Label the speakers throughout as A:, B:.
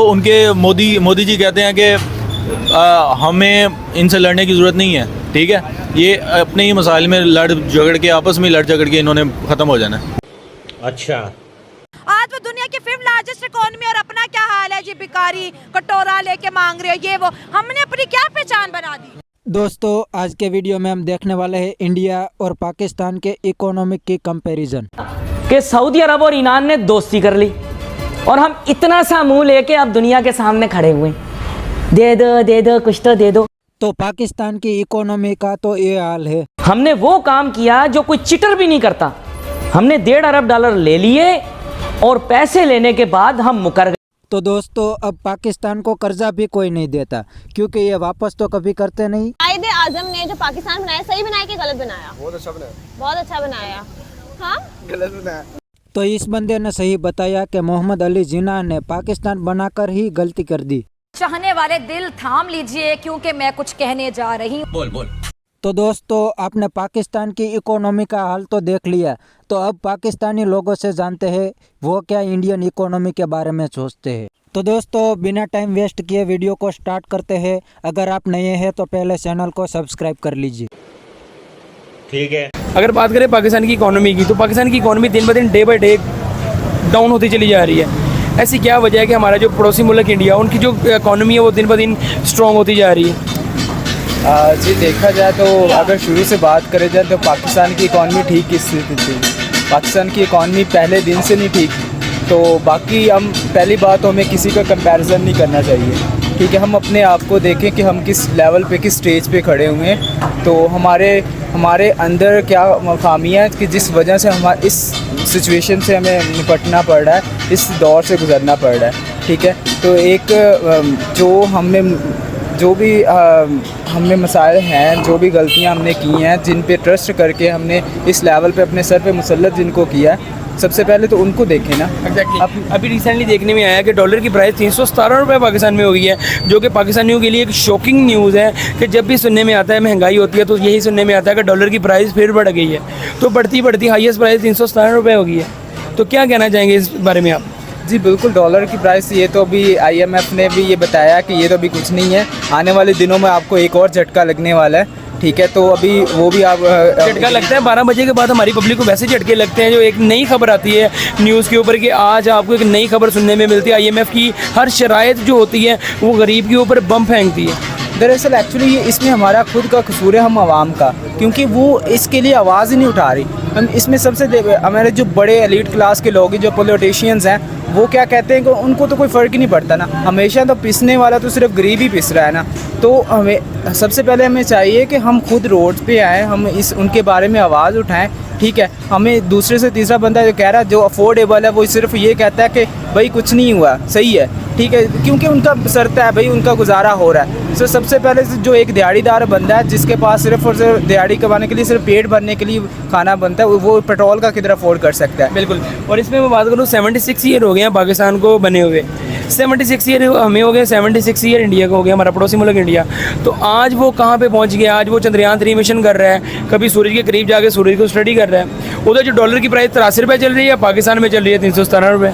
A: उनके मोदी जी कहते हैं कि हमें इनसे लड़ने की ज़रूरत नहीं है, ठीक है, ये अपने ही मसाइल में लड़ झगड़ के आपस में लड़ झगड़ के इन्होंने ख़त्म हो जाना है।
B: अच्छा,
C: आज वो दुनिया की 5th लार्जेस्ट इकोनॉमी और अपना क्या हाल है जी, भिखारी कटोरा लेके मांग रहे हो, ये वो, हमने अपनी क्या पहचान बना दी।
D: दोस्तों आज के वीडियो में हम देखने वाले हैं इंडिया और पाकिस्तान के इकोनॉमिक की कंपैरिजन
E: कि सऊदी अरब और ईरान ने दोस्ती कर ली और हम इतना सा मुंह लेके अब दुनिया के सामने खड़े हुए, दे दो कुछ तो दे दो।
D: तो पाकिस्तान की इकोनॉमी का तो ये हाल है।
E: हमने वो काम किया जो कोई चिटर भी नहीं करता। हमने $1.5 अरब ले लिए और पैसे लेने के बाद हम मुकर गए।
D: तो दोस्तों अब पाकिस्तान को कर्जा भी कोई नहीं देता क्योंकि ये वापस तो कभी करते नहीं।
F: कायदे आजम ने जो पाकिस्तान बनाया सही बनाया कि गलत बनाया? बहुत अच्छा बनाया। हाँ, गलत बनाया।
D: तो इस बंदे ने सही बताया कि मोहम्मद अली जिन्ना ने पाकिस्तान बनाकर ही गलती कर दी।
C: चाहने वाले दिल थाम लीजिए क्योंकि मैं कुछ कहने जा रही हूँ।
B: बोल।
D: तो दोस्तों आपने पाकिस्तान की इकोनॉमी का हाल तो देख लिया, तो अब पाकिस्तानी लोगों से जानते हैं वो क्या इंडियन इकोनॉमी के बारे में सोचते हैं। तो दोस्तों बिना टाइम वेस्ट किए वीडियो को स्टार्ट करते हैं। अगर आप नए हैं तो पहले चैनल को सब्सक्राइब कर लीजिए।
B: ठीक है।
G: अगर बात करें पाकिस्तान की इकोनॉमी की, तो पाकिस्तान की इकोनॉमी दिन ब दिन डे बाई डे डाउन होती चली जा रही है। ऐसी क्या वजह है कि हमारा जो पड़ोसी मुल्क इंडिया, उनकी जो इकोनॉमी है वो दिन ब दिन स्ट्रॉन्ग होती जा रही है?
H: जी देखा जाए तो अगर शुरू से बात करें जाए तो पाकिस्तान की इकॉनमी ठीक किस स्थिति थी। पाकिस्तान की इकॉनमी पहले दिन से नहीं ठीक, तो बाकी हम पहली बात तो हमें किसी का कंपैरिजन नहीं करना चाहिए, ठीक है। हम अपने आप को देखें कि हम किस लेवल पे किस स्टेज पे खड़े हुए हैं, तो हमारे अंदर क्या खामियाँ हैं कि जिस वजह से हमारे इस सिचुएशन से हमें निपटना पड़ रहा है, इस दौर से गुजरना पड़ रहा है, ठीक है। तो एक जो भी हमने मसाइल हैं, जो भी गलतियां हमने की हैं, जिन पे ट्रस्ट करके हमने इस लेवल पे अपने सर पे मुसल्लत जिनको किया है, सबसे पहले तो उनको देखें ना।
G: एग्जैक्टली। अभी रिसेंटली देखने में आया कि डॉलर की प्राइस 317 रुपये पाकिस्तान में हो गई है, जो कि पाकिस्तानियों के लिए एक शॉकिंग न्यूज़ है कि जब भी सुनने में आता है महंगाई होती है तो यही सुनने में आता है कि डॉलर की प्राइस फिर बढ़ गई है। तो बढ़ती हाईएस्ट प्राइस 317 रुपये हो गई है। तो क्या कहना चाहेंगे इस बारे में आप?
H: जी बिल्कुल, डॉलर की प्राइस ये तो अभी IMF ने भी ये बताया कि ये तो अभी कुछ नहीं है, आने वाले दिनों में आपको एक और झटका लगने वाला है, ठीक है। तो अभी वो भी आप
G: झटका लगता है 12 बजे के बाद हमारी पब्लिक को वैसे झटके लगते हैं। जो एक नई खबर आती है न्यूज़ के ऊपर कि आज आपको एक नई खबर सुनने में मिलती है, IMF की हर शराइत जो होती है वो गरीब के ऊपर बम फेंकती है।
H: दरअसल एक्चुअली ये इसमें हमारा खुद का कसूर है, हम आवाम का, क्योंकि वो इसके लिए आवाज़ ही नहीं उठा रही। हम इसमें सबसे हमारे जो बड़े एलीट क्लास के लोग हैं, जो पॉलिटिशियंस हैं, वो क्या कहते हैं कि उनको तो कोई फ़र्क ही नहीं पड़ता ना, हमेशा तो पिसने वाला तो सिर्फ गरीब ही पिस रहा है ना। तो हमें सबसे पहले हमें चाहिए कि हम खुद रोड पे आएँ, हम उनके बारे में आवाज़ उठाएं, ठीक है। हमें दूसरे से तीसरा बंदा जो कह रहा है जो अफोर्डेबल है वो सिर्फ ये कहता है कि भाई कुछ नहीं हुआ, सही है, ठीक है, क्योंकि उनका सरता है भाई, उनका गुजारा हो रहा है। तो सबसे पहले जो एक दिहाड़ीदार बंदा है जिसके पास सिर्फ और सिर्फ दिहाड़ी कमाने के लिए, सिर्फ पेट भरने के लिए खाना बनता है, वो पेट्रोल का किधर अफोर्ड कर सकता है?
G: बिल्कुल। और इसमें मैं बात करूँ 76 ईयर हो गए हैं पाकिस्तान को बने हुए, 76 ईयर हमें हो गए, 76 ईयर इंडिया को हो गया, हमारा पड़ोसी मुल्क इंडिया। तो आज वो कहाँ पे पहुँच गया? आज वो चंद्रयान 3 मिशन कर रहा है, कभी सूरज के करीब जाके सूरज को स्टडी कर रहा है। उधर जो डॉलर की प्राइस 83 रुपये चल रही है, पाकिस्तान में चल रही है 317 रुपये।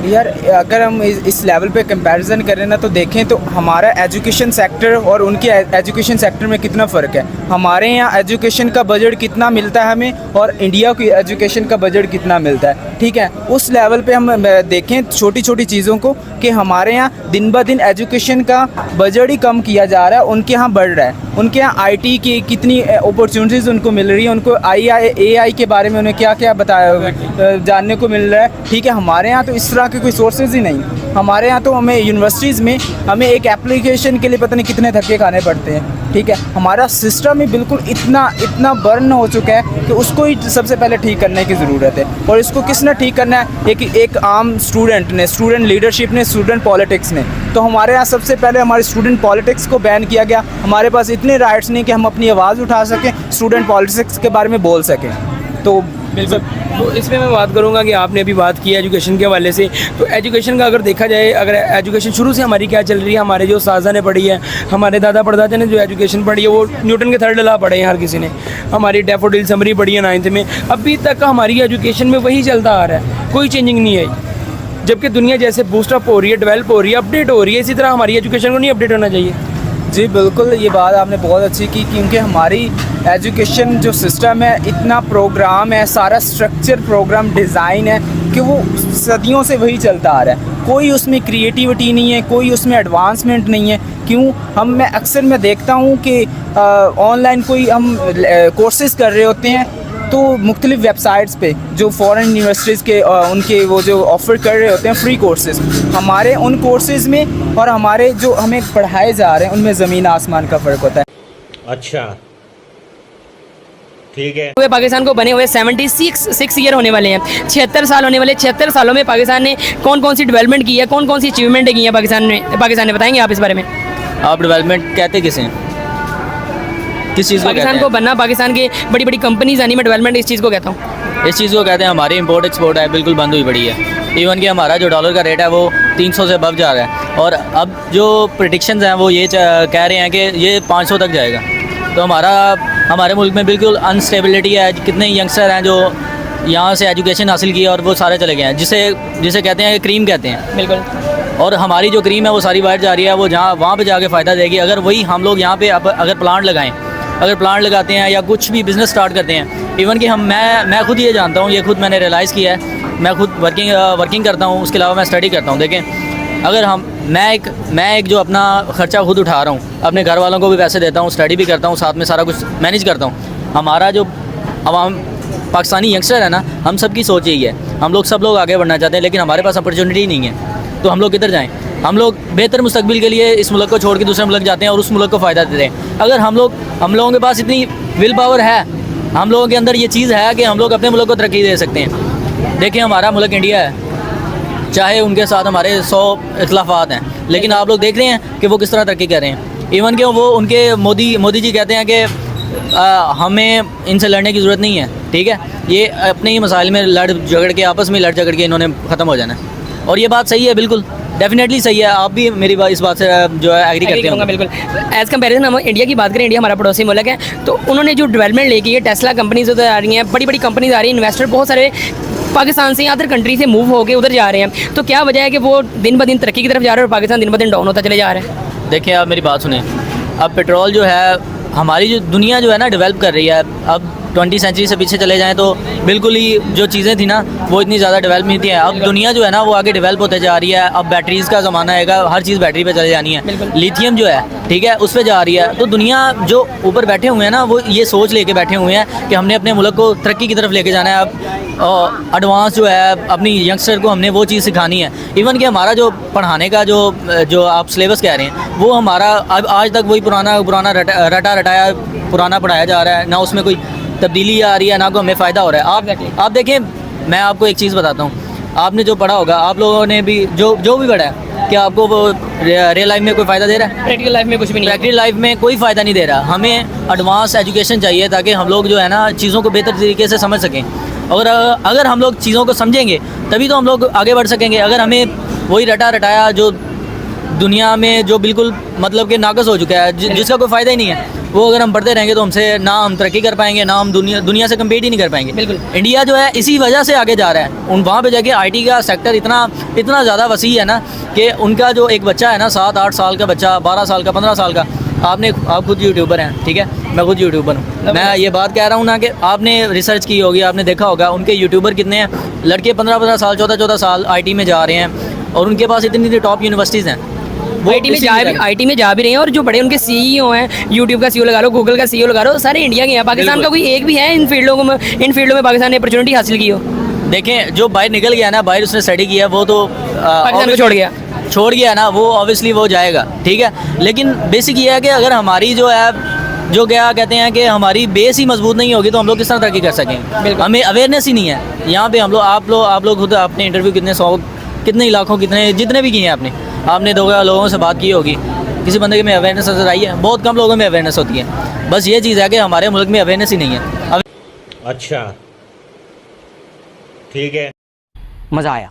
H: यार अगर हम इस लेवल पे कंपैरिजन करें ना, तो देखें तो हमारा एजुकेशन सेक्टर और उनके एजुकेशन सेक्टर में कितना फ़र्क है। हमारे यहाँ एजुकेशन का बजट कितना मिलता है हमें, और इंडिया की एजुकेशन का बजट कितना मिलता है, ठीक है। उस लेवल पे हम देखें छोटी छोटी चीज़ों को कि हमारे यहाँ दिन ब दिन एजुकेशन का बजट ही कम किया जा रहा है, उनके यहाँ बढ़ रहा है। उनके यहाँ IT की कितनी अपॉर्चुनिटीज़ उनको मिल रही है, उनको AI के बारे में उन्हें क्या क्या बताया जानने को मिल रहा है, ठीक है। हमारे यहाँ तो इस तरह के कोई सोर्सेज ही नहीं। हमारे यहाँ तो हमें यूनिवर्सिटीज़ में हमें एक एप्लीकेशन के लिए पता नहीं कितने धक्के खाने पड़ते हैं, ठीक है। हमारा सिस्टम ही बिल्कुल इतना बर्न हो चुका है कि उसको ही सबसे पहले ठीक करने की ज़रूरत है। और इसको किसने ठीक करना है? एक आम स्टूडेंट ने, स्टूडेंट लीडरशिप ने, स्टूडेंट पॉलिटिक्स ने। तो हमारे यहाँ सबसे पहले हमारे स्टूडेंट पॉलिटिक्स को बैन किया गया। हमारे पास इतने राइट्स नहीं कि हम अपनी आवाज़ उठा सकें, स्टूडेंट पॉलिटिक्स के बारे में बोल सकें। तो
G: बिल्कुल। तो इसमें मैं बात करूंगा कि आपने अभी बात की एजुकेशन के हवाले से, तो एजुकेशन का अगर देखा जाए, अगर एजुकेशन शुरू से हमारी क्या चल रही है, हमारे जो साजा ने पढ़ी है, हमारे दादा परदादा ने जो एजुकेशन पढ़ी है, वो न्यूटन के थर्ड लॉ पढ़े हैं हर किसी ने। हमारी डैफोडिल समरी पढ़ी है 9th में, अभी तक हमारी एजुकेशन में वही चलता आ रहा है, कोई चेंजिंग नहीं आई। जबकि दुनिया जैसे बूस्टअप हो रही है, डेवलप हो रही है, अपडेट हो रही है, इसी तरह हमारी एजुकेशन को नहीं अपडेट होना चाहिए?
H: जी बिल्कुल, ये बात आपने बहुत अच्छी की, क्योंकि हमारी एजुकेशन जो सिस्टम है, इतना प्रोग्राम है, सारा स्ट्रक्चर प्रोग्राम डिज़ाइन है कि वो सदियों से वही चलता आ रहा है। कोई उसमें क्रिएटिविटी नहीं है, कोई उसमें एडवांसमेंट नहीं है। क्यों मैं अक्सर देखता हूँ कि ऑनलाइन कोई हम कोर्सेज़ कर रहे होते हैं तो मुख्तलिफ वेबसाइट्स पे जो फ़ॉरेन यूनिवर्सिटीज़ के उनके वो जो ऑफ़र कर रहे होते हैं फ्री कोर्सेज़, हमारे उन कोर्सेज़ में और हमारे जो हमें पढ़ाए जा रहे हैं उनमें ज़मीन आसमान का फ़र्क होता है।
B: अच्छा, ठीक है।
E: हुए पाकिस्तान को बने हुए 76 ईयर होने वाले हैं, 76 साल होने वाले। 76 सालों में पाकिस्तान ने कौन कौन सी डेवलपमेंट की है, कौन कौन सी अचीवमेंट की है पाकिस्तान ने बताएंगे आप इस बारे में?
A: आप डेवलपमेंट कहते किसे हैं? किस चीज़ को कहते
E: पाकिस्तान
A: हैं?
E: को बनना, पाकिस्तान की बड़ी बड़ी कंपनीज आनी, मैं डेवलपमेंट इस चीज़ को कहता हूँ।
A: इस चीज़ को कहते हैं हमारी इंपोर्ट एक्सपोर्ट है बिल्कुल बंद हुई पड़ी है। इवन कि हमारा जो डॉलर का रेट है वो 300 से अबव जा रहा है, और अब जो प्रेडिक्शंस हैं वो ये कह रहे हैं कि ये 500 तक जाएगा। तो हमारे मुल्क में बिल्कुल अनस्टेबिलिटी है। कितने यंगस्टर हैं जो यहाँ से एजुकेशन हासिल की है और वो सारे चले गए हैं, जिसे कहते हैं क्रीम कहते हैं।
E: बिल्कुल।
A: और हमारी जो क्रीम है वो सारी बाहर जा रही है, वो जहाँ वहाँ पे जाके फ़ायदा देगी। अगर वही हम लोग यहाँ पे अगर प्लांट लगाते हैं या कुछ भी बिज़नेस स्टार्ट करते हैं, इवन कि मैं खुद ये जानता हूँ, ये खुद मैंने रियलाइज़ किया है। मैं खुद वर्किंग करता हूँ, उसके अलावा मैं स्टडी करता हूँ। देखें, अगर मैं एक जो अपना ख़र्चा खुद उठा रहा हूँ, अपने घर वालों को भी पैसे देता हूँ, स्टडी भी करता हूँ, साथ में सारा कुछ मैनेज करता हूँ। हमारा जो अवाम पाकिस्तानी यंगस्टर है ना, हम सब की सोच यही है, हम लोग सब लोग आगे बढ़ना चाहते हैं, लेकिन हमारे पास अपॉर्चुनिटी नहीं है। तो हम लोग किधर जाएँ? हम लोग बेहतर मुस्तकबिल के लिए इस मुल्क को छोड़ के दूसरे मुल्क जाते हैं और उस मुल्क को फ़ायदा देते हैं। अगर हम लोगों के पास इतनी विल पावर है, हम लोगों के अंदर ये चीज़ है कि हम लोग अपने मुल्क को तरक्की दे सकते हैं। देखिए, हमारा मुल्क इंडिया है, चाहे उनके साथ हमारे 100 इख्लाफात हैं, लेकिन आप लोग देख रहे हैं कि वो किस तरह तरक्की कर रहे हैं। इवन कि वो उनके मोदी जी कहते हैं कि हमें इनसे लड़ने की ज़रूरत नहीं है, ठीक है, ये अपने ही मसाइल में आपस में लड़ झगड़ के इन्होंने ख़त्म हो जाना है। और ये बात सही है, बिल्कुल डेफिनेटली सही है। आप भी मेरी इस बात से जो है एग्री करते होंगे।
E: बिल्कुल। एज कंपैरिजन हम इंडिया की बात करें, इंडिया हमारा पड़ोसी मुल्क है, तो उन्होंने जो डेवलपमेंट लेके टेस्ला कंपनीज उधर आ रही हैं, बड़ी बड़ी कंपनीज आ रही हैं, इन्वेस्टर बहुत सारे पाकिस्तान से या अदर कंट्री से मूव होकर उधर जा रहे हैं। तो क्या वजह है कि वो दिन ब दिन तरक्की की तरफ जा रहे हैं और पाकिस्तान दिन ब दिन डाउन होता चले जा रहे हैं?
A: देखिए, आप मेरी बात सुने। अब पेट्रोल जो है, हमारी जो दुनिया जो है ना डेवलप कर रही है। अब 20वीं सेंचुरी से पीछे चले जाएं तो बिल्कुल ही जो चीज़ें थी ना वो इतनी ज़्यादा डेवलप नहीं थी। अब दुनिया जो है ना वो आगे डेवलप होते जा रही है। अब बैटरीज़ का ज़माना आएगा, हर चीज़ बैटरी पे चले जानी है। लिथियम जो है, ठीक है, उस पर जा रही है। तो दुनिया जो ऊपर बैठे हुए हैं ना, वो ये सोच लेके बैठे हुए हैं कि हमने अपने मुल्क को तरक्की की तरफ लेके जाना है। अब एडवांस जो है अपनी यंगस्टर को हमने वो चीज़ सिखानी है। इवन कि हमारा जो पढ़ाने का जो आप सिलेबस कह रहे हैं, वो हमारा अब आज तक वही पुराना रटा रटाया पुराना पढ़ाया जा रहा है, ना उसमें कोई तब्दीली आ रही है, ना को हमें फ़ायदा हो रहा है। आप देखें, मैं आपको एक चीज़ बताता हूँ, आपने जो पढ़ा होगा, आप लोगों ने भी जो भी पढ़ा है, क्या आपको वो रियल लाइफ में कोई फ़ायदा दे रहा है?
E: प्रैक्टिकल लाइफ में कुछ भी नहीं।
A: प्रैक्टिकल लाइफ में कोई फ़ायदा नहीं दे रहा। हमें एडवांस एजुकेशन चाहिए ताकि हम लोग जो है ना चीज़ों को बेहतर तरीके से समझ सकें। और अगर हम लोग चीज़ों को समझेंगे तभी तो हम लोग आगे बढ़ सकेंगे। अगर हमें वही रटा रटाया जो दुनिया में जो बिल्कुल मतलब कि नाकस हो चुका है, जिसका कोई फ़ायदा ही नहीं है, वो अगर हम बढ़ते रहेंगे तो हमसे ना हम तरक्की कर पाएंगे, ना हम दुनिया से कम्पीट ही नहीं कर पाएंगे।
E: बिल्कुल।
A: इंडिया जो है इसी वजह से आगे जा रहा है। वहाँ पे जाके आईटी का सेक्टर इतना ज़्यादा वसी है ना कि उनका जो एक बच्चा है ना, 7-8 साल का बच्चा, 12 साल का, 15 साल का, आप खुद यूट्यूबर हैं, ठीक है, मैं खुद यूट्यूबर हूँ। मैं ये बात कह रहा हूँ ना कि आपने रिसर्च की होगी, आपने देखा होगा उनके यूट्यूबर कितने हैं। लड़के 15-15 साल, 14-14 साल आईटी में जा रहे हैं और उनके पास इतनी टॉप यूनिवर्सिटीज़ हैं।
E: आईटी में जा भी रहे हैं, और जो बड़े उनके सीईओ हैं, यूट्यूब का सीईओ लगा लो, गूगल का सीईओ लगा लो, सारे इंडिया के हैं। पाकिस्तान का कोई एक भी है इन फील्डों में पाकिस्तान ने अपॉर्चुनिटी हासिल की हो?
A: देखें, जो बाहर निकल गया ना, बाहर उसने स्टडी किया, वो तो
E: पाकिस्तान को छोड़ गया
A: ना, वो ऑब्वियसली वो जाएगा, ठीक है। लेकिन बेसिक ये है कि अगर हमारी जो है जो क्या कहते हैं कि हमारी बेस ही मजबूत नहीं होगी तो हम लोग किस तरह तरक्की कर सकेंगे? हमें अवेयरनेस ही नहीं है। यहाँ पे आप लोग खुद अपने इंटरव्यू कितने इलाकों जितने भी किए हैं आपने 2 लोगों से बात की होगी, किसी बंदे में अवेयरनेस नजर आई है? बहुत कम लोगों में अवेयरनेस होती है। बस ये चीज़ है कि हमारे मुल्क में अवेयरनेस ही नहीं है।
B: अच्छा, ठीक है,
E: मज़ा आया।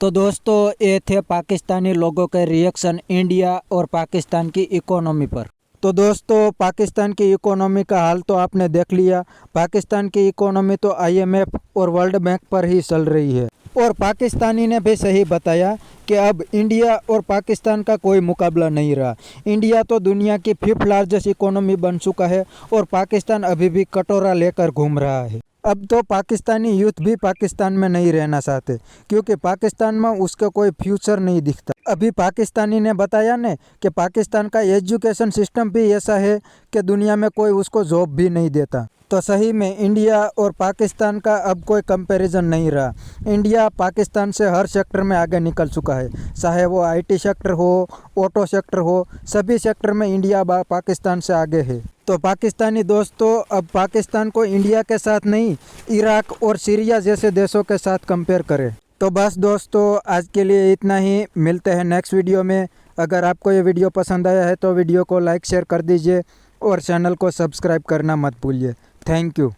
D: तो दोस्तों, ये थे पाकिस्तानी लोगों के रिएक्शन इंडिया और पाकिस्तान की इकोनॉमी पर। तो दोस्तों, पाकिस्तान की इकोनॉमी का हाल तो आपने देख लिया। पाकिस्तान की इकोनॉमी तो IMF और वर्ल्ड बैंक पर ही चल रही है। और पाकिस्तानी ने भी सही बताया कि अब इंडिया और पाकिस्तान का कोई मुकाबला नहीं रहा। इंडिया तो दुनिया की 5th लार्जेस्ट इकोनॉमी बन चुका है और पाकिस्तान अभी भी कटोरा लेकर घूम रहा है। अब तो पाकिस्तानी यूथ भी पाकिस्तान में नहीं रहना चाहते क्योंकि पाकिस्तान में उसका कोई फ्यूचर नहीं दिखता। अभी पाकिस्तानी ने बताया ने कि पाकिस्तान का एजुकेशन सिस्टम भी ऐसा है कि दुनिया में कोई उसको जॉब भी नहीं देता। तो सही में इंडिया और पाकिस्तान का अब कोई कंपैरिजन नहीं रहा। इंडिया पाकिस्तान से हर सेक्टर में आगे निकल चुका है, चाहे वो IT सेक्टर हो, ऑटो सेक्टर हो, सभी सेक्टर में इंडिया पाकिस्तान से आगे है। तो पाकिस्तानी दोस्तों अब पाकिस्तान को इंडिया के साथ नहीं, इराक और सीरिया जैसे देशों के साथ कंपेयर करें। तो बस दोस्तों आज के लिए इतना ही, मिलते हैं नेक्स्ट वीडियो में। अगर आपको ये वीडियो पसंद आया है तो वीडियो को लाइक शेयर कर दीजिए और चैनल को सब्सक्राइब करना मत भूलिए। Thank you.